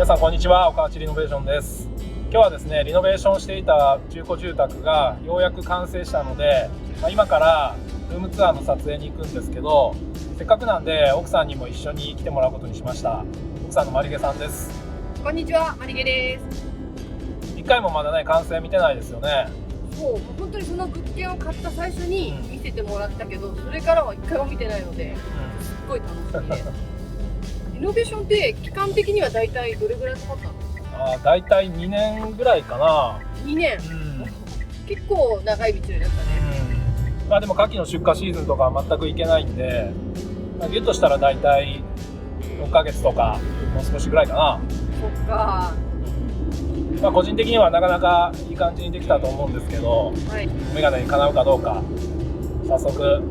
皆さんこんにちは、岡内リノベーションです。今日はですね、リノベーションしていた中古住宅がようやく完成したので、今からルームツアーの撮影に行くんですけど、せっかくなんで奥さんにも一緒に来てもらうことにしました。奥さんのまりげさんです。こんにちは、まりげです。一回もまだね、完成見てないですよね。そう、本当にその物件を買った最初に見せてもらったけど、それからは一回も見てないので、すっごい楽しみです。リノベーションって期間的にはだいたいどれぐらいかかったの？だいたい2年ぐらいかな。2年、結構長い道のりだったね。でも牡蠣の出荷シーズンとかは全く行けないんで、ギュッとしたらだいたい6ヶ月とかもう少しぐらいかな。そっか。個人的にはなかなかいい感じにできたと思うんですけど、メガネにかなうかどうか早速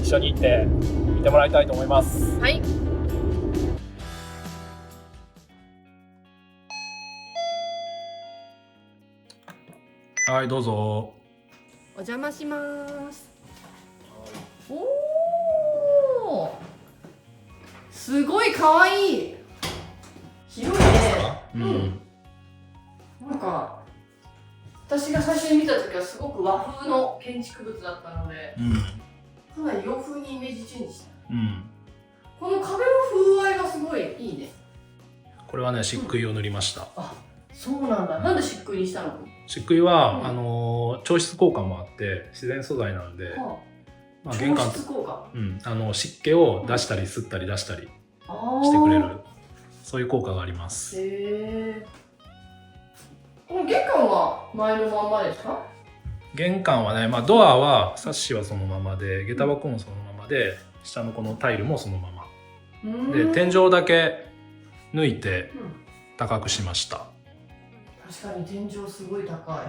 一緒に行って見てもらいたいと思います。はい。はい、どうぞ。お邪魔します。おお、すごい可愛い。広いね。なんか私が最初に見た時はすごく和風の建築物だったので、かなり洋風にイメージチェンジした。この壁の風合いがすごいいいね。これはね、漆喰を塗りました。あ、そうなんだ。なんで漆喰にしたの？漆喰は、調湿効果もあって自然素材なんで、玄関、調湿効果、湿気を出したり吸ったり出したりしてくれる、そういう効果があります。へえ。この玄関は前のまんまですか？玄関はね、ドアはサッシはそのままで、下駄箱もそのままで、下のこのタイルもそのままで、天井だけ抜いて高くしました。確かに天井すごい高い。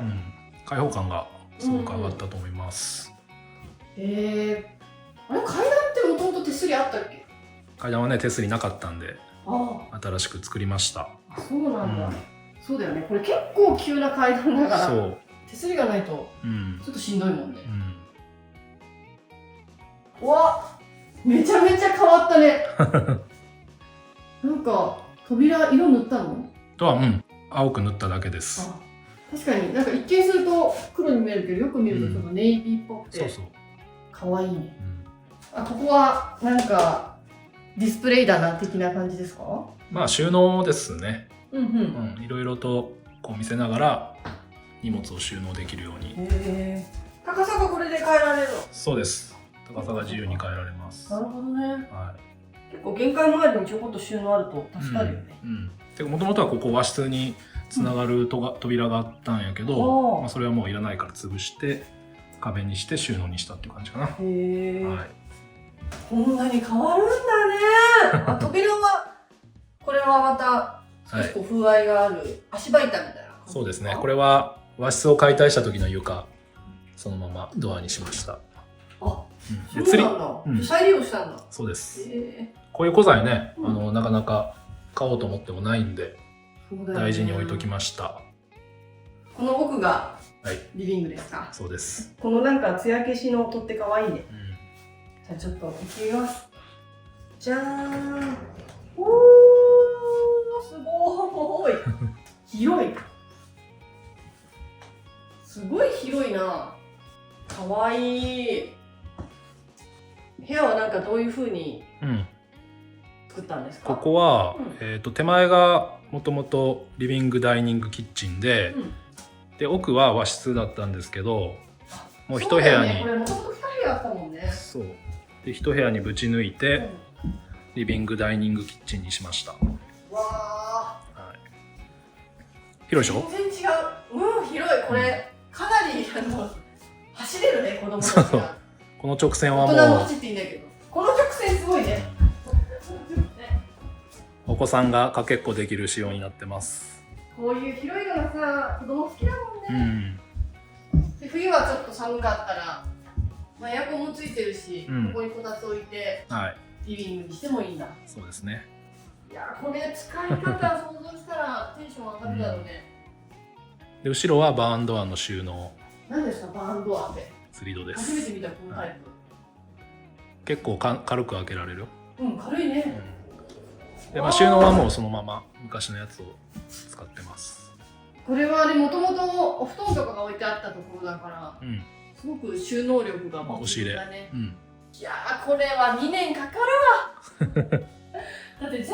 開放感がすごく上がったと思います。あれ階段ってもともと手すりあったっけ？階段はね、手すりなかったんで新しく作りました。そうなんだ。そうだよね。これ結構急な階段だから、そう手すりがないとちょっとしんどいもんね。うわ、めちゃめちゃ変わったね。なんか扉色塗ったの？青く塗っただけです。確かになんか一見すると黒に見えるけど、よく見るとちょっとネイビーっぽくて可愛いね。ここはなんかディスプレイ棚的な感じですか？収納ですね。いろいろとこう見せながら荷物を収納できるように。高さがこれで変えられるの？そうです。高さが自由に変えられます。なるほどね。結構玄関周りにちょこっと収納あると助かるよね。もともとはここ和室につながる扉があったんやけど、それはもういらないから潰して壁にして収納にしたっていう感じかな。こんなに変わるんだね。扉はこれはまた少し風合いがある足場板みたいな。そうですね。これは和室を解体した時の床、そのままドアにしました。そうなんだ。再利用したんだ。そうです。こういう古材ね、なかなか買おうと思ってもないんで、大事に置いときました。この奥がリビングですか？そうです。このなんか艶消しの取って可愛いね。じゃあちょっと行ってみます。じゃーん。おー、すごーい。広い。すごい広いな。かわいい。部屋はなんかどういう風に作ったんですか？ここは、手前がもともとリビングダイニングキッチンで、奥は和室だったんですけど、もう一部屋に、これもともと2部屋あったもんね。そうで一部屋にぶち抜いて、リビングダイニングキッチンにしました。広いでしょ？全然違う。広い。これかなり走れるね、子供たちが。この直線はもう大人も走っていいんだけど、この直線すごいね。お子さんがかけっこできる仕様になってます。こういう広いのがさ、子供好きだもんね。で冬はちょっと寒かったら、エアコンもついてるし、ここにこたつ置いて、リビングにしてもいいんだ。そうですね。いや、これ使い方想像したらテンション上がるだろうね。で後ろはバーンドアの収納。何ですか、バーンドアって？スリードです。初めて見たこのタイプ。結構軽く開けられるよ。軽いね。で、まあ、収納はもうそのまま昔のやつを使ってます。これはもともとお布団とかが置いてあったところだから、うん、すごく収納力が押し入れ、うん、いやー、これは2年かかるわだって全部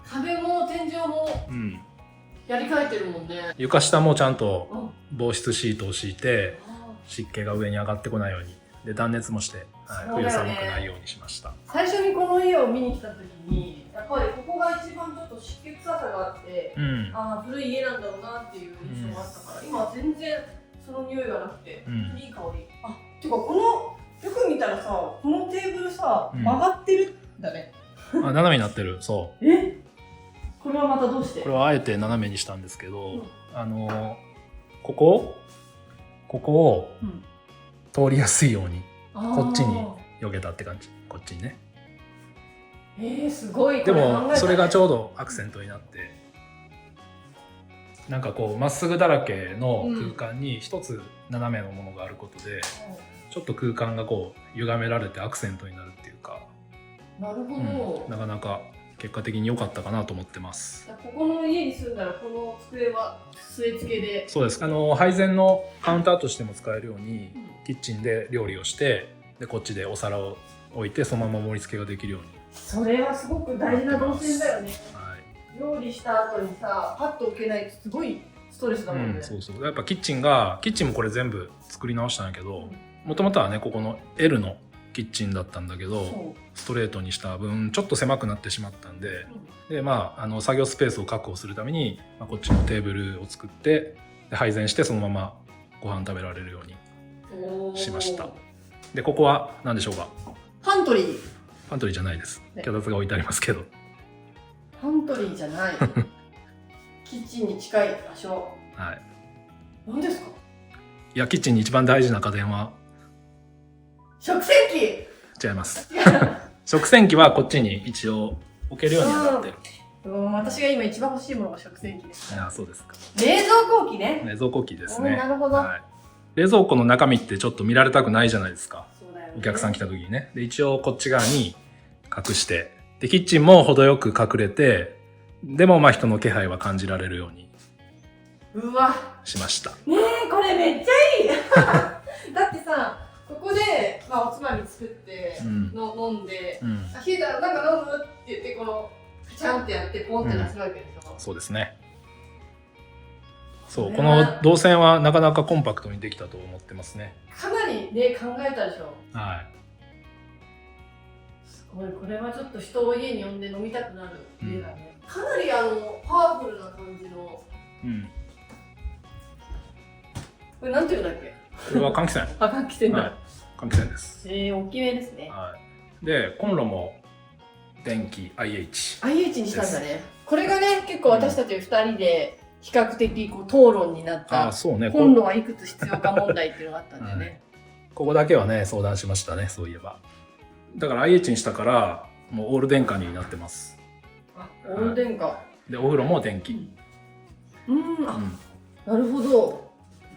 壁も天井もやり替えてるもんね。床下もちゃんと防湿シートを敷いて、湿気が上に上がってこないようにで断熱もして、はい、冬寒くないようにしました。最初にこの家を見に来た時にやっぱりここが一番ちょっと湿気臭さがあって、ああ古い家なんだろうなっていう印象があったから、今は全然その匂いがなくて、いい香り。あ、てかこのよく見たらさ、このテーブルさ、曲がってるんだね。あ、斜めになってる。そう。これはまたどうして？これはあえて斜めにしたんですけど、ここを通りやすいようにこっちに避けたって感じ。こっちにね。すごい。でもそれがちょうどアクセントになって、なんかこうまっすぐだらけの空間に一つ斜めのものがあることで、ちょっと空間がこう歪められてアクセントになるっていうか。なるほど。なかなか結果的に良かったかなと思ってます。ここの家に住んだらこの机は据え付けで。そうです。配膳のカウンターとしても使えるように、キッチンで料理をして、でこっちでお皿を置いてそのまま盛り付けができるように。それはすごく大事な動線だよね。はい、料理した後にさ、パッと置けないとすごいストレスだもんね。そうそう。やっぱキッチンもこれ全部作り直したんだけど、もともとはねここの L のキッチンだったんだけど、ストレートにした分ちょっと狭くなってしまったんで、でまあ作業スペースを確保するために、こっちのテーブルを作ってで配膳してそのままご飯食べられるようにしました。でここは何でしょうか？パントリー。パントリーじゃないです。脚立が置いてありますけど。パントリーじゃない。キッチンに近い場所。はい。何ですか？いや、キッチンに一番大事な家電は食洗機。違います。食洗機はこっちに一応置けるようになってる。私が今一番欲しいものが食洗機です。そうですか。冷蔵庫機ね。冷蔵庫機ですね。なるほど。はい、冷蔵庫の中身ってちょっと見られたくないじゃないですか。そうだよね。お客さん来た時にね。で一応こっち側に隠して、でキッチンも程よく隠れて、でもまあ人の気配は感じられるようにしました。ねえ、これめっちゃいい。だってさ、ここで、おつまみ作って、飲んで、冷えたらなんか飲むって言って、このカチャンってやってポンって出すわけでしょ。そうですね。そう、この動線はなかなかコンパクトにできたと思ってますね。かなりね、考えたでしょ。はい。すごい、これはちょっと人を家に呼んで飲みたくなる家だね。かなりパワフルな感じの。これなんていうんだっけ？これは換気扇。換気扇だ。換気扇です。大きめですね。はい。で、コンロも電気 IH にしたんだね。これがね、結構私たち2人で比較的討論になった。コンロはいくつ必要か問題っていうのがあったんだよね。ここだけはね、相談しましたね、そういえば。だから IH にしたから、もうオール電化になってます。オール電化。で、お風呂も電気。なるほど。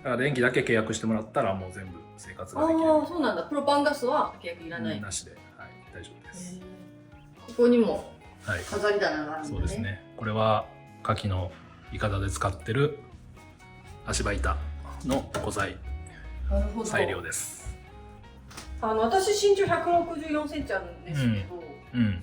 だから電気だけ契約してもらったらもう全部生活ができる。そうなんだ。プロパンガスは契約いらない。なしで、はい、大丈夫です。ここにも飾り棚があるんだね。そうですね。これは牡蠣のイカダで使ってる足場板の古材材料です。私身長164センチあるんですけど、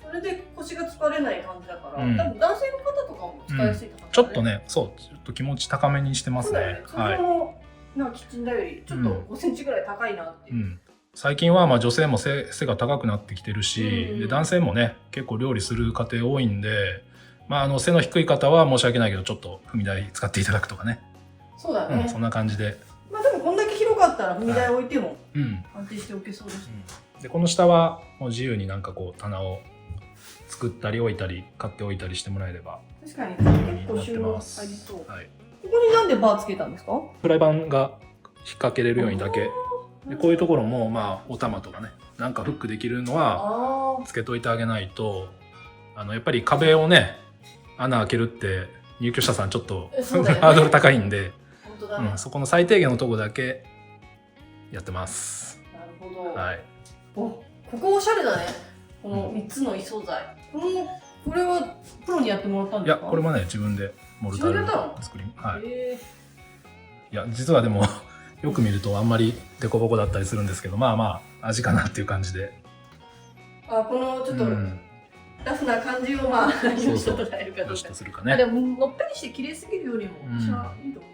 それで腰が疲れない感じだから、多分男性の方とかも使いやすいかな。ちょっとね、そう、ちょっと気持ち高めにしてますね。はい。なんかキッチン台よりちょっと5センチぐらい高いなっていう。最近はまあ女性も背が高くなってきてるし、で男性もね結構料理する家庭多いんで、背の低い方は申し訳ないけどちょっと踏み台使っていただくとかね。そうだね。そんな感じで。でもこんだけ広かったら踏み台置いても安定しておけそうです。でこの下はもう自由になんかこう棚を作ったり置いたり買っておいたりしてもらえれば。確かに結構収納入りそう。ここになんでバーつけたんですか？フライパンが引っ掛けれるようにだけ。でこういうところもお玉とかね、なんかフックできるのはつけといてあげないと、やっぱり壁をね穴開けるって入居者さんちょっとハードル高いんで、そこの最低限のとこだけやってます。なるほど。はい。ここおしゃれだね。この3つの異素材。このこれはプロにやってもらったんいや、ですか？これもね、自分でモルタル自分でやったの？作り、はい。いや、実はでもよく見るとあんまりデコボコだったりするんですけど、まあまあ味かなっていう感じで。あ、このちょっとラフな感じをまあそうそう、捉えるかどよしうか。とするかね。でものっぺりして綺麗すぎるよりも私はいいと思う。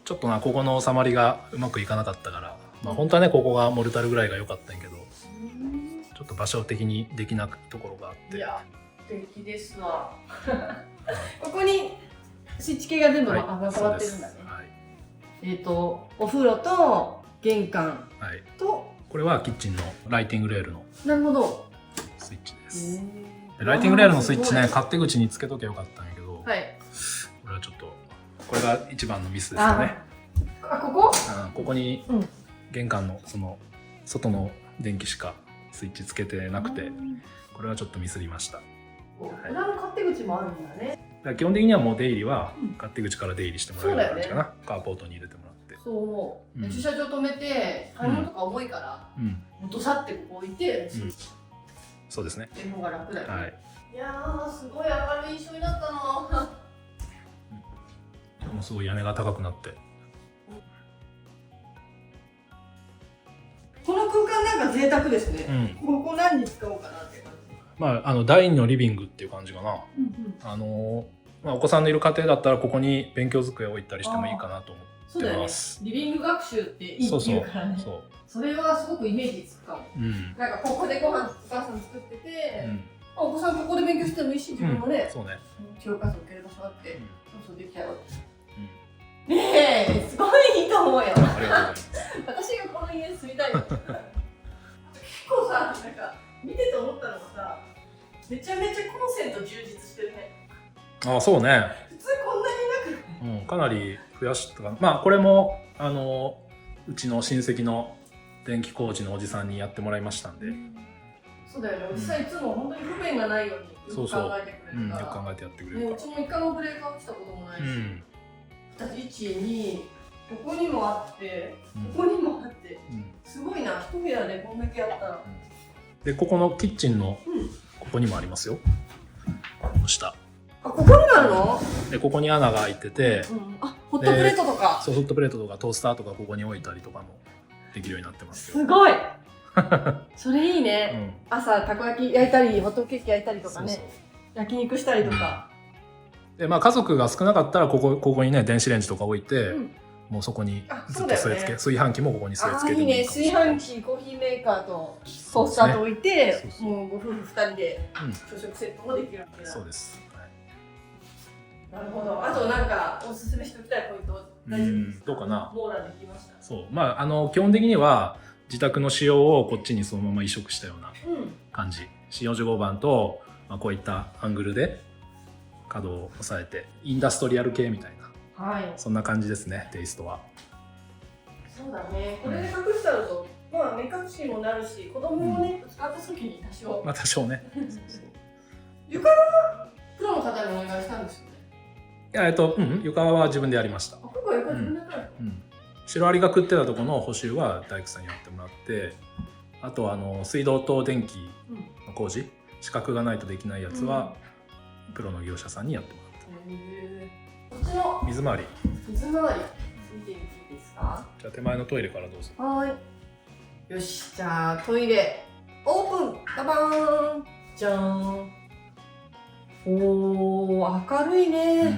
ちょっとな、ここの収まりがうまくいかなかったから、まあ本当はね、ここがモルタルぐらいが良かったんやけど、ちょっと場所的にできなくところがあって。いや、素敵ですわ。ここにスイッチ系が全部変わってるんだね。はい、お風呂と玄関と、これはキッチンのライティングレールのなるほどスイッチです。ライティングレールのスイッチね、勝手口につけとけばよかったんやけど、これはちょっと、これが一番のミスですよね。ここ？ここに玄関のその外の電気しかスイッチつけてなくて、これはちょっとミスりました。裏の勝手口もあるんだね。基本的にはもう出入りは勝手口から出入りしてもらえる感じかな。カーポートに入れてもらって。そう思う。駐車場止めて買い物とか重いからどさってここ置いて、そうですね。電話が楽だよね。はい。いやー、すごい明るい印象になったの。もうすごい屋根が高くなって。この空間なんか贅沢ですね。ここ何に使おうかなって感じ。まあ第二のリビングっていう感じかな。まあお子さんのいる家庭だったらここに勉強机を置いたりしてもいいかなと思ってます。リビング学習っていいっていうからね。それはすごくイメージつくかも。なんかここでご飯お母さん作ってて、お子さんここで勉強してもいいし、自分もね、教科書受ける場所あって、そうできたよ。ねえ、すごいいいと思うよ。ありがとうございます。私がこの家に住みたいよ。結構さ、なんか見てて思ったのがさ、めちゃめちゃコンセント充実してるね。あ、そうね。普通こんなになく、かなり増やしたかな。まあこれもうちの親戚の電気工事のおじさんにやってもらいましたんで。そうだよね。おじさんいつも本当に不便がないようによく考えてくれるから。よく考えてやってくれるから。うちも一回もブレーカー落ちたこともないし。1、2、ここにもあって、ここにもあって、すごいな、一部屋でこんだけあったら。で、ここのキッチンのここにもありますよ。下。あ、ここにもあるの？で、ここに穴が開いてて、あ、ホットプレートとか。そう、ホットプレートとかトースターとかここに置いたりとかもできるようになってますよ。すごい。それいいね。朝たこ焼き焼いたり、ホットケーキ焼いたりとかね。焼肉したりとか。で、まあ家族が少なかったらここにね電子レンジとか置いて、もうそこにずっと据え付け、炊飯器もここに据え付けてもいいかもしれない。いいね、炊飯器、コーヒーメーカーとトースターと置いて、もうご夫婦2人で朝食セットもできるわけだ。そうです。なるほど。あとなんかおすすめしておきたいポイント大丈夫ですか？どうかな？網羅できました。そう、まあ基本的には自宅の仕様をこっちにそのまま移植したような感じ。45番とまあこういったアングルで角を押さえてインダストリアル系みたいな、そんな感じですね、テイストは。そうだね。これで隠してあると、まあ目隠しにもなるし、子供をね使った時に多少。まあ多少ね。床はプロの方にお願いしたんですよね。いや床は自分でやりました。ここは床自分でやったの？シロアリが食ってたところの補修は大工さんにやってもらって、あと水道と電気の工事、資格がないとできないやつは。プロの業者さんにやってもらった。こっちの水回り見てみていいですか？じゃあ手前のトイレからどうぞ。はい。よし、じゃあトイレオープン。ダバーン。じゃーん。おー、明るいね。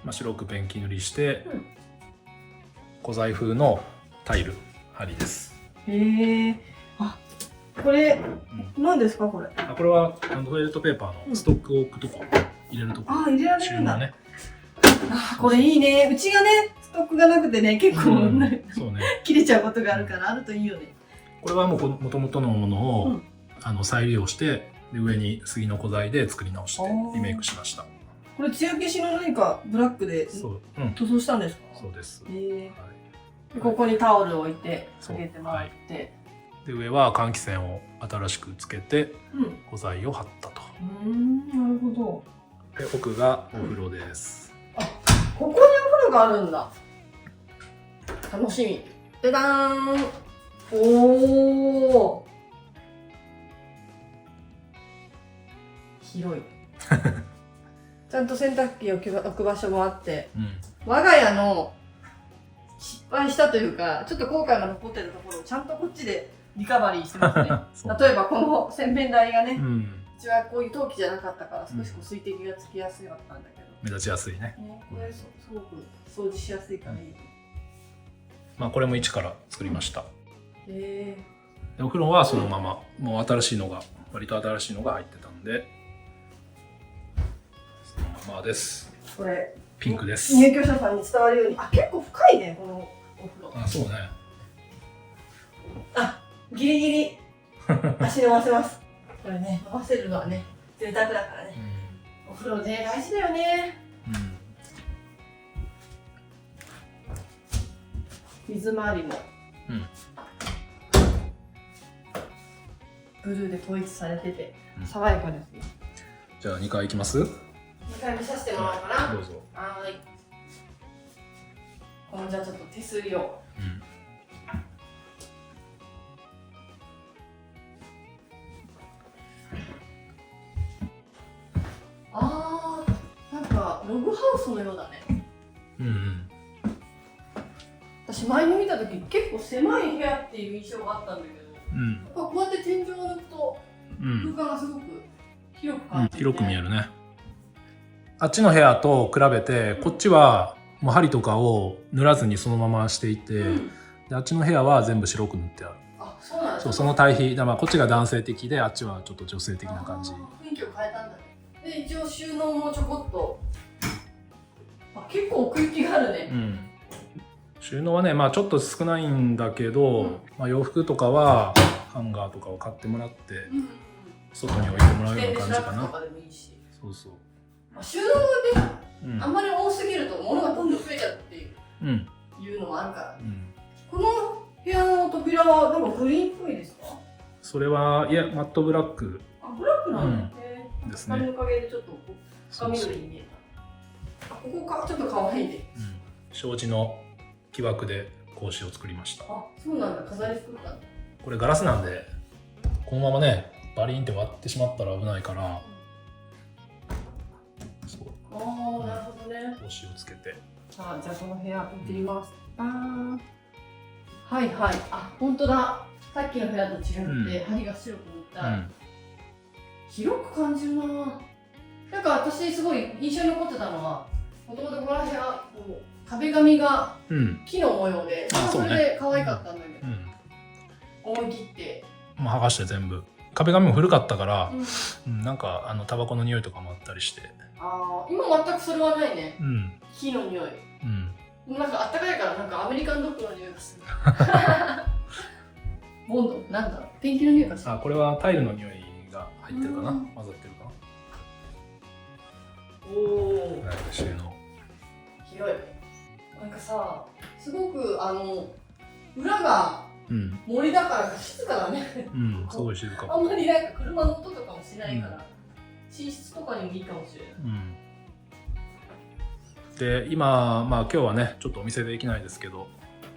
まあ白くペンキ塗りして、古材風のタイル張りです。へえ。あ、これ何ですかこれ？これはトイレットペーパーのストックを置くとこ、入れるとこ。あ、入れられるんだね。あ、これいいね。うちがねストックがなくてね、結構そうね、切れちゃうことがあるからあるといいよね。これはもともとのものを再利用して、で上に杉の古材で作り直してリメイクしました。これ艶消しの何かブラックで塗装したんですか？そうです。ここにタオルを置いてかけてもらって、で上は換気扇を新しくつけて古材を貼ったと。なるほど。で奥がお風呂です。あ、ここにお風呂があるんだ。楽しみ。でだーん。おお。広いちゃんと洗濯機を置く場所もあって、うん、我が家の失敗したというかちょっと後悔が残ってるところをちゃんとこっちでリカバリーしてますね例えばこの洗面台がね、うん、うちはこういう陶器じゃなかったから少しこう水滴がつきやすかったんだけど、目立ちやすいね。これすごく掃除しやすいからいい。まあこれも一から作りました。でお風呂はそのまま、もう新しいのが割と新しいのが入ってたんでそのままです。これピンクです。入居者さんに伝わるように、結構深いねこのお風呂。あ、そうね。ギリギリ足伸ばせます。これね、伸ばせるのはね贅沢だからね、お風呂ね大事だよね。水回りも、ブルーで統一されてて爽やかですね。じゃあ2階行きます。2回見させてもらおうかな。どうぞ。はい。このじゃあちょっと手すりを。なんかログハウスのようだね。私前に見た時結構狭い部屋っていう印象があったんだけど、こうやって天井を抜くと空間がすごく広く感じて、広く見えるね。あっちの部屋と比べてこっちはもう針とかを塗らずにそのまましていて、であっちの部屋は全部白く塗ってある。そうなんですか。その対比だ、まあこっちが男性的であっちはちょっと女性的な感じ。雰囲気を変えたんだね。で一応収納もちょこっと、結構奥行きがあるね。収納はね、まあちょっと少ないんだけど、まあ洋服とかはハンガーとかを買ってもらって、外に置いてもらうような感じかな。そうそう。収納がね、あんまり多すぎると物がどんどん増えちゃうっていうのもあるから。この部屋の扉はなんかグリーンっぽいですか？それはいやマットブラック。ブラックなんだね。ですね。光のおかげでちょっと深緑に見えた。ここかちょっと可愛いね。障子の木枠で格子を作りました。そうなんだ。飾り作ったんだ。これガラスなんでこのままねバリンって割ってしまったら危ないから。そう。なるほどね。格子をつけて。じゃあこの部屋見てみます。はいはい。本当だ。さっきの部屋と違って梁が白く塗った。広く感じるな。なんか私すごい印象に残ってたのは、もともとこの部屋壁紙が木の模様で、それで可愛かったんだけど、思い切ってもう剥がして全部。壁紙も古かったから、なんかタバコの匂いとかもあったりして。今全くそれはないね。木の匂い。なんかあったかいからなんかアメリカンドッグの匂いがする。ボンドなんだろう。ペンキの匂いがする。これはタイルの匂いが入ってるかな。混ざってるかな。収納広い。なんかさ、すごく裏が森だから静かだね。すごい静か。あんまりなんか車の音とかもしないから、寝室とかにもいいかもしれない。で今今日はねちょっとお見せできないですけど、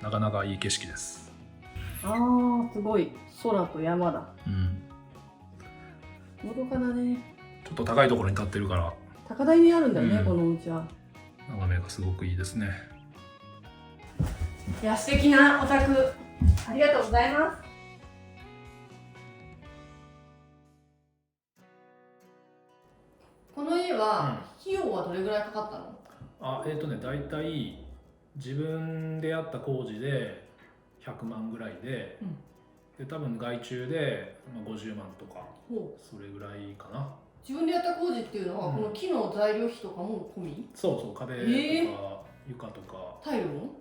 なかなかいい景色です。すごい空と山だ。のどかだね。ちょっと高いところに立ってるから高台にあるんだよね、このお家は。眺めがすごくいいですね。いや、素敵なお宅ありがとうございます。この家は費用はどれぐらいかかったの？だいたい自分でやった工事で100万ぐらいで、多分外注で50万とかそれぐらいかな。自分でやった工事っていうのは、この木の材料費とかも込み？そう壁とか床とかタイルも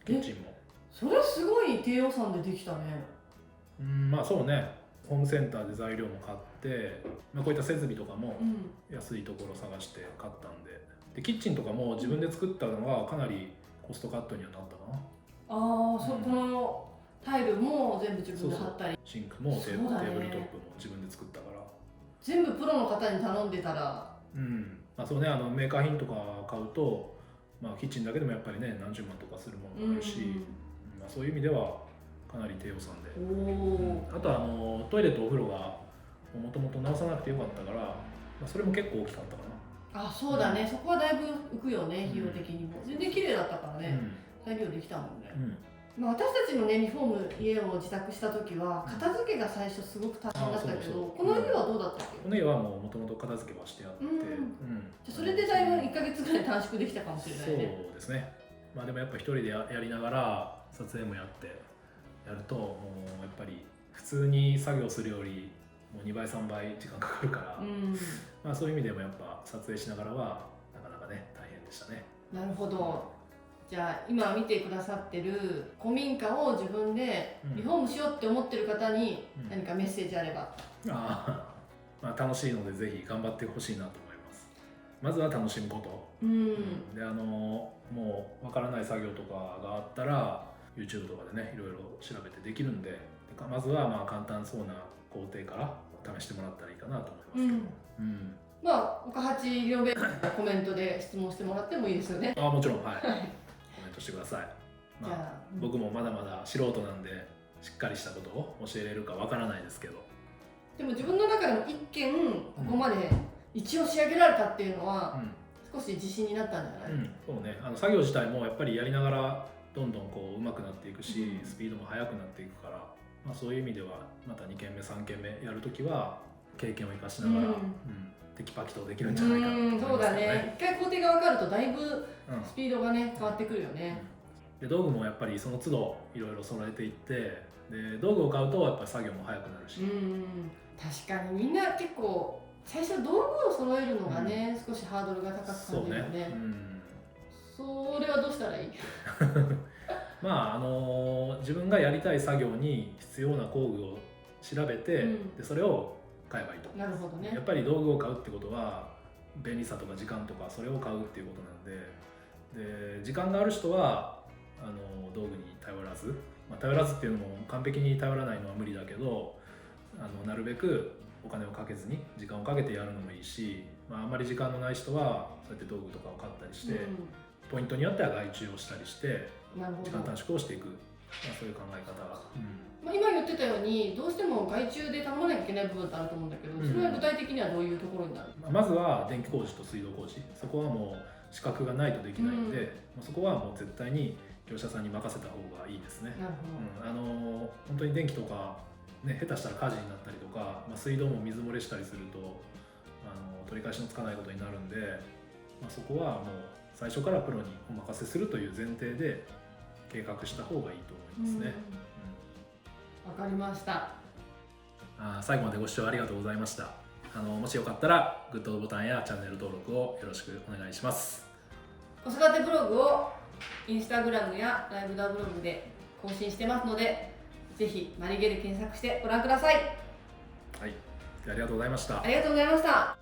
キッチンも。それすごい低予算でできたね。そうね。ホームセンターで材料も買って、こういった設備とかも安いところ探して買ったんで、キッチンとかも自分で作ったのはかなりコストカットにはなったかな。このタイルも全部自分で貼ったり、シンクもテーブルトップも自分で作ったから。全部プロの方に頼んでたら、そうね、メーカー品とか買うと、キッチンだけでもやっぱりね何十万とかするものもあるし、そういう意味ではかなり低予算で。あとトイレとお風呂がもともと直さなくてよかったから、それも結構大きかったかな。あ、そうだね、そこはだいぶ浮くよね、費用的にも。全然綺麗だったからね、再利用できたもんね。まあ、私たちのね、リフォーム家を自宅した時は片付けが最初すごく大変だったけど、この家はどうだったっけ？この家はもともと片付けはしてあって、じゃそれでだいぶ1ヶ月ぐらい短縮できたかもしれないね。そうですね。まあでもやっぱ一人でやりながら撮影もやってやると、もうやっぱり普通に作業するよりもう2倍3倍時間かかるから、まあそういう意味でもやっぱ撮影しながらはなかなかね大変でしたね。なるほど。じゃあ今見てくださってる古民家を自分でリフォームしようって思ってる方に何かメッセージあれば。まあ楽しいのでぜひ頑張ってほしいなと思います。まずは楽しむこと。でもうわからない作業とかがあったら YouTube とかでねいろいろ調べてできるんで、まずはまあ簡単そうな工程から試してもらったらいいかなと思いますけど。まあ岡八リノベコメントで質問してもらってもいいですよね。もちろん、はい。コメントしてください。まあ僕もまだまだ素人なんでしっかりしたことを教えれるかわからないですけど。でも自分の中でも一見ここまで一応仕上げられたっていうのは少し自信になったんじゃない？そうね。作業自体もやっぱりやりながらどんどんこう上手くなっていくし、スピードも速くなっていくから、まあそういう意味ではまた2軒目3軒目やるときは経験を生かしながら、テキパキとできるんじゃないかなと思いますけどね。そうだね。一回工程が分かるとだいぶスピードがね変わってくるよね。で道具もやっぱりその都度いろいろ揃えていって、で道具を買うとやっぱり作業も速くなるし。確かにみんな結構最初道具を揃えるのがね、少しハードルが高く感じるよね。それはどうしたらいい？まあ自分がやりたい作業に必要な工具を調べて、でそれを買えばいいと。なるほどね。やっぱり道具を買うってことは便利さとか時間とかそれを買うっていうことなんで、時間がある人は道具に頼らず、頼らずっていうのも完璧に頼らないのは無理だけど、なるべくお金をかけずに時間をかけてやるのもいいし、あんまり時間のない人はそうやって道具とかを買ったりして、ポイントによっては外注をしたりして時間短縮をしていく、そういう考え方が、今言ってたようにどうしても外注で頼まなきゃいけない部分ってあると思うんだけど、それは具体的にはどういうところになる？まずは電気工事と水道工事、そこはもう資格がないとできないんで、そこはもう絶対に業者さんに任せた方がいいですね。本当に電気とかね、下手したら火事になったりとか、水道も水漏れしたりすると取り返しのつかないことになるんで、そこはもう最初からプロにお任せするという前提で計画した方がいいと思いますね。わかりました。最後までご視聴ありがとうございました。もしよかったらグッドボタンやチャンネル登録をよろしくお願いします。子育てブログをインスタグラムやライブダブログで更新してますので、ぜひマリゲル検索してご覧ください。はい、ありがとうございました。ありがとうございました。